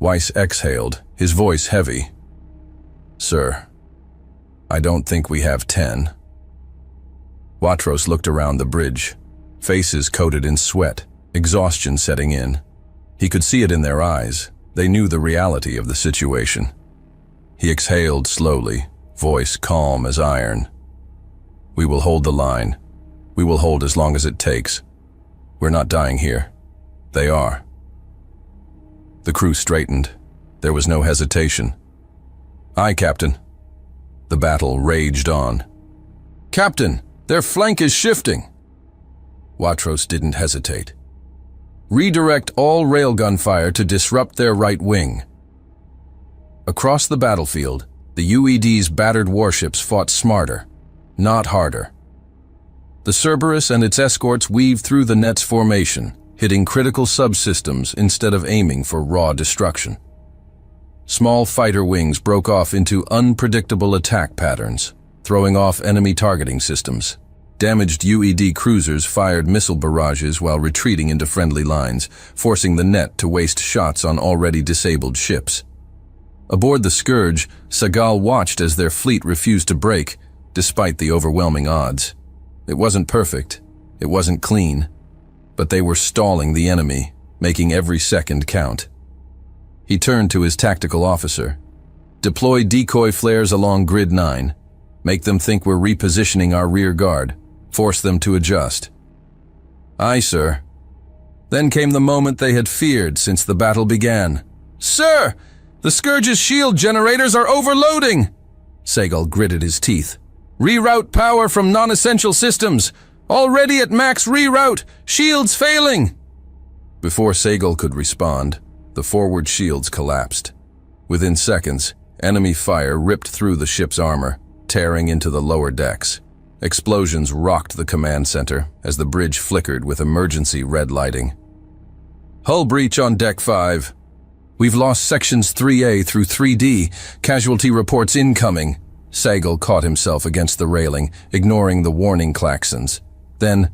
Weiss exhaled, his voice heavy. Sir, I don't think we have 10. Watros looked around the bridge, faces coated in sweat, exhaustion setting in. He could see it in their eyes. They knew the reality of the situation. He exhaled slowly, voice calm as iron. We will hold the line. We will hold as long as it takes. We're not dying here. They are. The crew straightened. There was no hesitation. Aye, Captain. The battle raged on. Captain, their flank is shifting. Watros didn't hesitate. Redirect all railgun fire to disrupt their right wing. Across the battlefield, the UED's battered warships fought smarter, not harder. The Cerberus and its escorts weaved through the Net's formation, hitting critical subsystems instead of aiming for raw destruction. Small fighter wings broke off into unpredictable attack patterns, throwing off enemy targeting systems. Damaged UED cruisers fired missile barrages while retreating into friendly lines, forcing the Net to waste shots on already disabled ships. Aboard the Scourge, Seagal watched as their fleet refused to break, despite the overwhelming odds. It wasn't perfect, it wasn't clean, but they were stalling the enemy, making every second count. He turned to his tactical officer. Deploy decoy flares along Grid 9. Make them think we're repositioning our rear guard. Force them to adjust. Aye, sir. Then came the moment they had feared since the battle began. Sir! The Scourge's shield generators are overloading! Seagal gritted his teeth. Reroute power from non-essential systems! Already at max reroute! Shields failing! Before Seagal could respond, the forward shields collapsed. Within seconds, enemy fire ripped through the ship's armor, tearing into the lower decks. Explosions rocked the command center as the bridge flickered with emergency red lighting. Hull breach on Deck 5. We've lost sections 3A through 3D. Casualty reports incoming. Seagal caught himself against the railing, ignoring the warning klaxons. Then,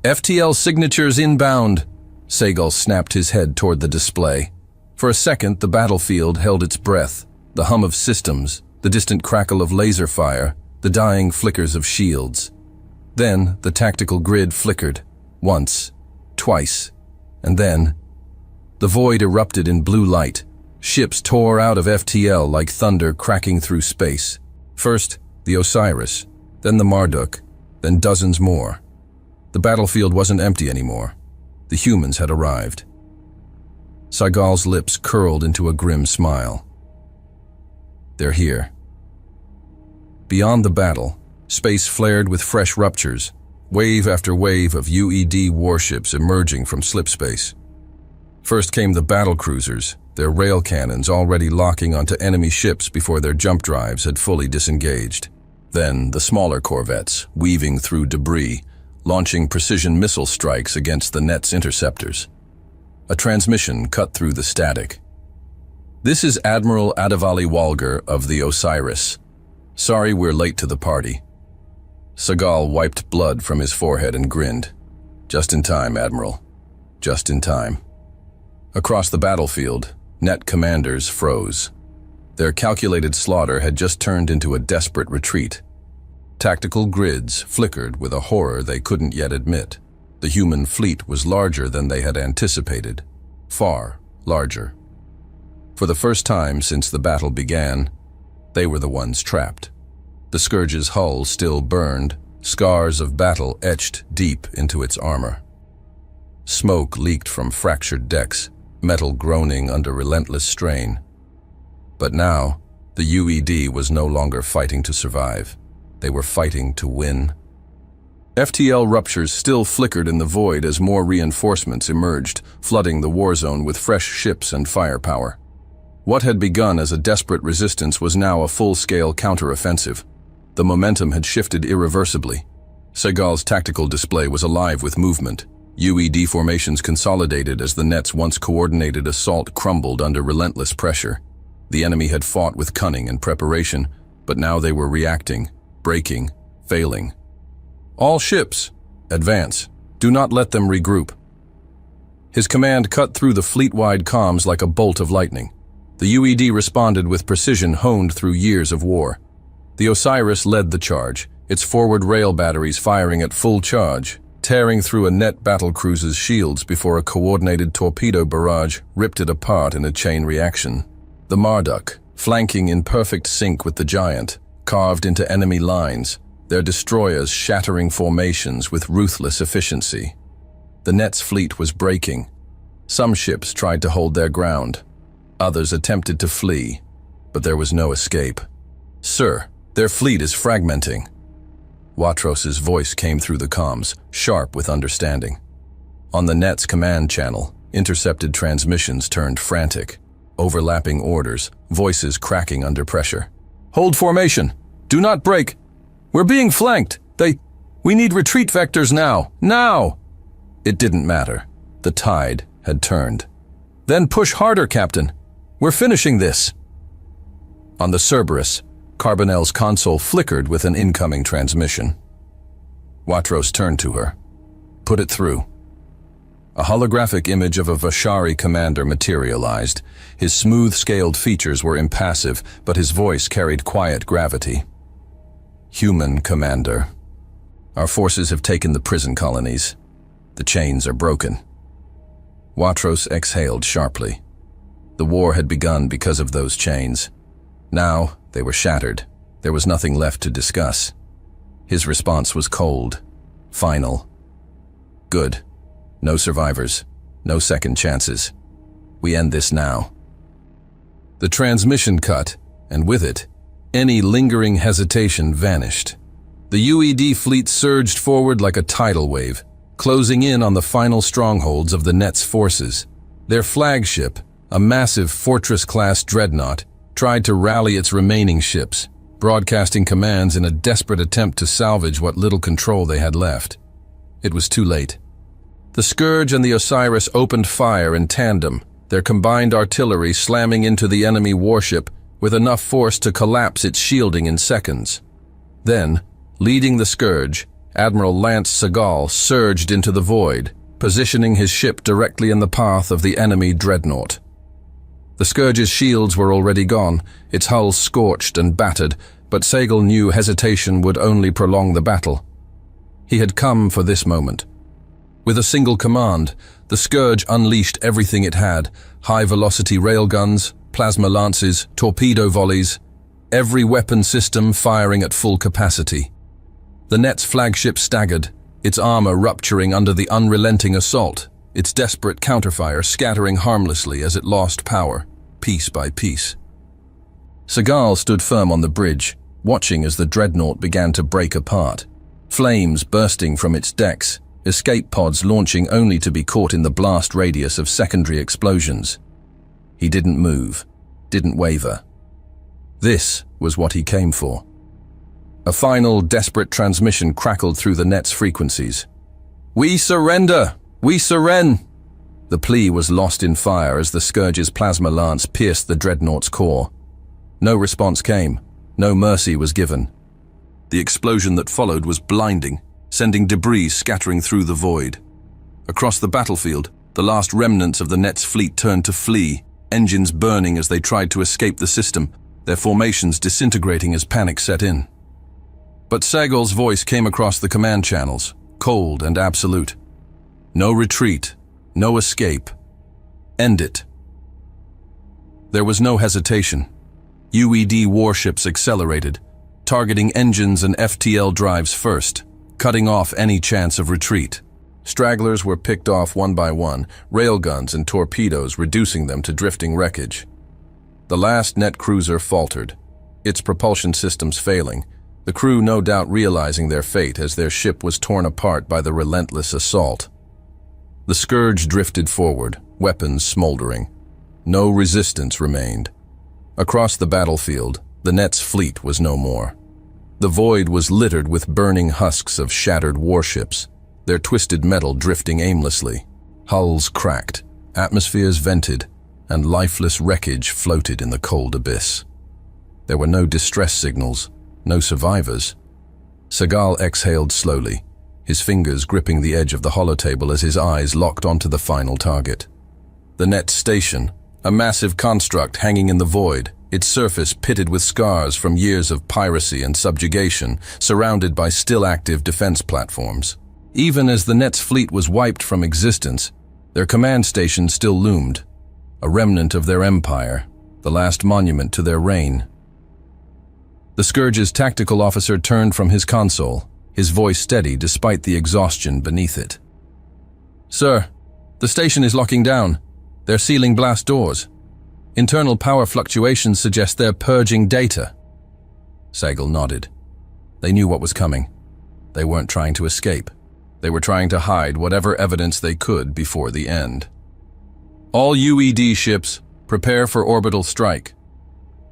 FTL signatures inbound. Seagull snapped his head toward the display. For a second, the battlefield held its breath, the hum of systems, the distant crackle of laser fire, the dying flickers of shields. Then the tactical grid flickered, once, twice, and then the void erupted in blue light. Ships tore out of FTL like thunder cracking through space. First, the Osiris, then the Marduk, then dozens more. The battlefield wasn't empty anymore. The humans had arrived. Seagull's lips curled into a grim smile. They're here. Beyond the battle, space flared with fresh ruptures, wave after wave of UED warships emerging from slipspace. First came the battle cruisers, their rail cannons already locking onto enemy ships before their jump drives had fully disengaged. Then the smaller corvettes, weaving through debris, launching precision missile strikes against the net's interceptors. A transmission cut through the static. "This is Admiral Adivali Walger of the Osiris. Sorry we're late to the party." Seagull wiped blood from his forehead and grinned. "Just in time, Admiral. Just in time." Across the battlefield, net commanders froze. Their calculated slaughter had just turned into a desperate retreat. Tactical grids flickered with a horror they couldn't yet admit. The human fleet was larger than they had anticipated. Far larger. For the first time since the battle began, they were the ones trapped. The Scourge's hull still burned, scars of battle etched deep into its armor. Smoke leaked from fractured decks, metal groaning under relentless strain. But now, the UED was no longer fighting to survive. They were fighting to win. FTL ruptures still flickered in the void as more reinforcements emerged, flooding the war zone with fresh ships and firepower. What had begun as a desperate resistance was now a full-scale counteroffensive. The momentum had shifted irreversibly. Seagull's tactical display was alive with movement. UED formations consolidated as the net's once coordinated assault crumbled under relentless pressure. The enemy had fought with cunning and preparation, but now they were reacting, breaking, failing. "All ships, advance. Do not let them regroup." His command cut through the fleet-wide comms like a bolt of lightning. The UED responded with precision honed through years of war. The Osiris led the charge, its forward rail batteries firing at full charge, tearing through a net battlecruiser's shields before a coordinated torpedo barrage ripped it apart in a chain reaction. The Marduk, flanking in perfect sync with the Giant, carved into enemy lines, their destroyers shattering formations with ruthless efficiency. The net's fleet was breaking. Some ships tried to hold their ground. Others attempted to flee, but there was no escape. "Sir, their fleet is fragmenting." Watros's voice came through the comms, sharp with understanding. On the net's command channel, intercepted transmissions turned frantic. Overlapping orders, voices cracking under pressure. "Hold formation! Do not break! We're being flanked! We need retreat vectors now! Now!" It didn't matter. The tide had turned. "Then push harder, Captain! We're finishing this!" On the Cerberus, Carbonell's console flickered with an incoming transmission. Watros turned to her. "Put it through." A holographic image of a Vashari commander materialized. His smooth-scaled features were impassive, but his voice carried quiet gravity. "Human commander. Our forces have taken the prison colonies. The chains are broken." Watros exhaled sharply. The war had begun because of those chains. Now they were shattered. There was nothing left to discuss. His response was cold, final. "Good. No survivors. No second chances. We end this now." The transmission cut, and with it, any lingering hesitation vanished. The UED fleet surged forward like a tidal wave, closing in on the final strongholds of the net's forces. Their flagship, a massive Fortress-class dreadnought, tried to rally its remaining ships, broadcasting commands in a desperate attempt to salvage what little control they had left. It was too late. The Scourge and the Osiris opened fire in tandem, their combined artillery slamming into the enemy warship with enough force to collapse its shielding in seconds. Then, leading the Scourge, Admiral Lance Segal surged into the void, positioning his ship directly in the path of the enemy dreadnought. The Scourge's shields were already gone, its hull scorched and battered, but Segal knew hesitation would only prolong the battle. He had come for this moment. With a single command, the Scourge unleashed everything it had: high-velocity railguns, plasma lances, torpedo volleys, every weapon system firing at full capacity. The Net's flagship staggered, its armor rupturing under the unrelenting assault, its desperate counterfire scattering harmlessly as it lost power, piece by piece. Segal stood firm on the bridge, watching as the dreadnought began to break apart. Flames bursting from its decks, escape pods launching only to be caught in the blast radius of secondary explosions. He didn't move, didn't waver. This was what he came for. A final, desperate transmission crackled through the Net's frequencies. "We surrender! We surrender!" The plea was lost in fire as the Scourge's plasma lance pierced the dreadnought's core. No response came, no mercy was given. The explosion that followed was blinding, sending debris scattering through the void. Across the battlefield, the last remnants of the Net's fleet turned to flee, engines burning as they tried to escape the system, their formations disintegrating as panic set in. But Segal's voice came across the command channels, cold and absolute. No retreat, no escape. End it. There was no hesitation. UED warships accelerated, targeting engines and FTL drives first, cutting off any chance of retreat. Stragglers were picked off one by one, railguns and torpedoes reducing them to drifting wreckage. The last Net cruiser faltered, its propulsion systems failing, the crew no doubt realizing their fate as their ship was torn apart by the relentless assault. The Scourge drifted forward, weapons smoldering. No resistance remained. Across the battlefield, the Net's fleet was no more. The void was littered with burning husks of shattered warships, their twisted metal drifting aimlessly. Hulls cracked, atmospheres vented, and lifeless wreckage floated in the cold abyss. There were no distress signals, no survivors. Segal exhaled slowly, his fingers gripping the edge of the holotable as his eyes locked onto the final target. The Net station, a massive construct hanging in the void, its surface pitted with scars from years of piracy and subjugation, surrounded by still-active defense platforms. Even as the Net's fleet was wiped from existence, their command station still loomed, a remnant of their empire, the last monument to their reign. The Scourge's tactical officer turned from his console, his voice steady despite the exhaustion beneath it. "Sir, the station is locking down. They're sealing blast doors. Internal power fluctuations suggest they're purging data." Segal nodded. They knew what was coming. They weren't trying to escape. They were trying to hide whatever evidence they could before the end. "All UED ships, prepare for orbital strike."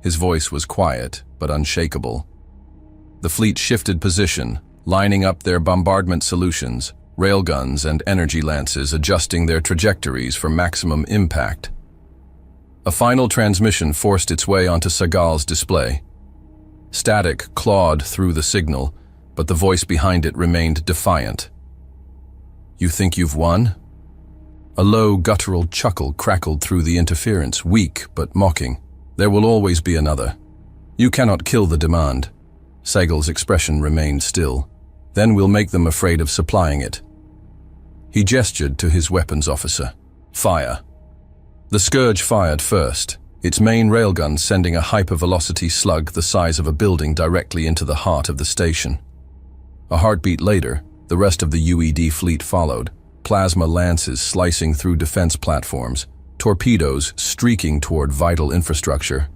His voice was quiet, but unshakable. The fleet shifted position, lining up their bombardment solutions, railguns and energy lances adjusting their trajectories for maximum impact. A final transmission forced its way onto Segal's display. Static clawed through the signal, but the voice behind it remained defiant. "You think you've won?" A low, guttural chuckle crackled through the interference, weak but mocking. "There will always be another. You cannot kill the demand." Segal's expression remained still. "Then we'll make them afraid of supplying it." He gestured to his weapons officer. "Fire." The Scourge fired first, its main railgun sending a hypervelocity slug the size of a building directly into the heart of the station. A heartbeat later, the rest of the UED fleet followed, plasma lances slicing through defense platforms, torpedoes streaking toward vital infrastructure.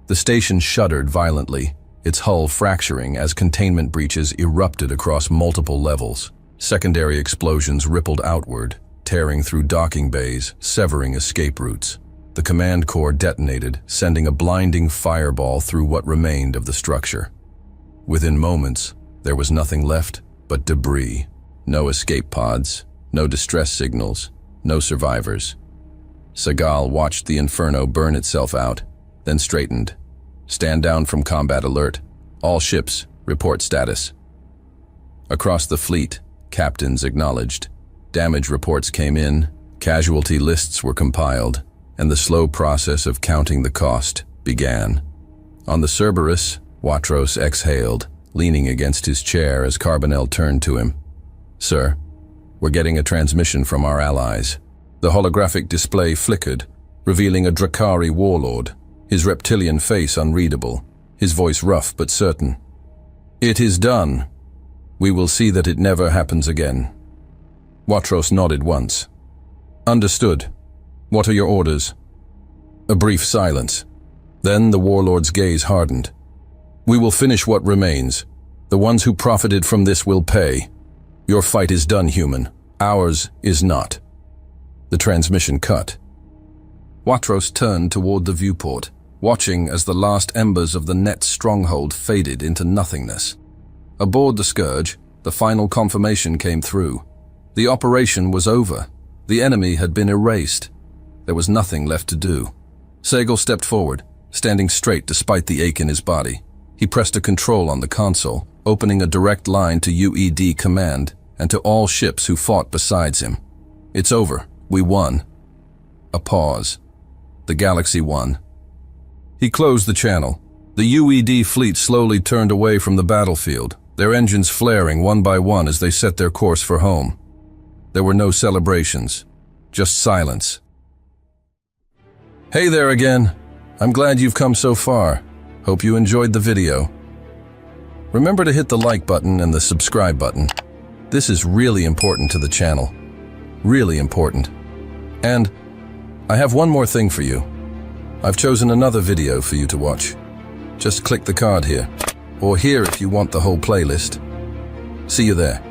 The station shuddered violently, its hull fracturing as containment breaches erupted across multiple levels. Secondary explosions rippled outward, tearing through docking bays, severing escape routes. The command core detonated, sending a blinding fireball through what remained of the structure. Within moments, there was nothing left but debris. No escape pods, no distress signals, no survivors. Segal watched the inferno burn itself out, then straightened. "Stand down from combat alert. All ships, report status." Across the fleet, captains acknowledged. Damage reports came in, casualty lists were compiled, and the slow process of counting the cost began. On the Cerberus, Watros exhaled, leaning against his chair as Carbonell turned to him. "Sir, we're getting a transmission from our allies." The holographic display flickered, revealing a Drakari warlord, his reptilian face unreadable, his voice rough but certain. "It is done. We will see that it never happens again." Watros nodded once. "Understood. What are your orders?" A brief silence. Then the warlord's gaze hardened. "We will finish what remains. The ones who profited from this will pay. Your fight is done, human. Ours is not." The transmission cut. Watros turned toward the viewport, watching as the last embers of the net's stronghold faded into nothingness. Aboard the Scourge, the final confirmation came through. The operation was over. The enemy had been erased. There was nothing left to do. Sagal stepped forward, standing straight despite the ache in his body. He pressed a control on the console, opening a direct line to UED command and to all ships who fought besides him. "It's over. We won." A pause. The galaxy won. He closed the channel. The UED fleet slowly turned away from the battlefield, their engines flaring one by one as they set their course for home. There were no celebrations, just silence. Hey there again. I'm glad you've come so far. Hope you enjoyed the video. Remember to hit the like button and the subscribe button. This is really important to the channel. Really important. And I have one more thing for you. I've chosen another video for you to watch. Just click the card here, or here if you want the whole playlist. See you there.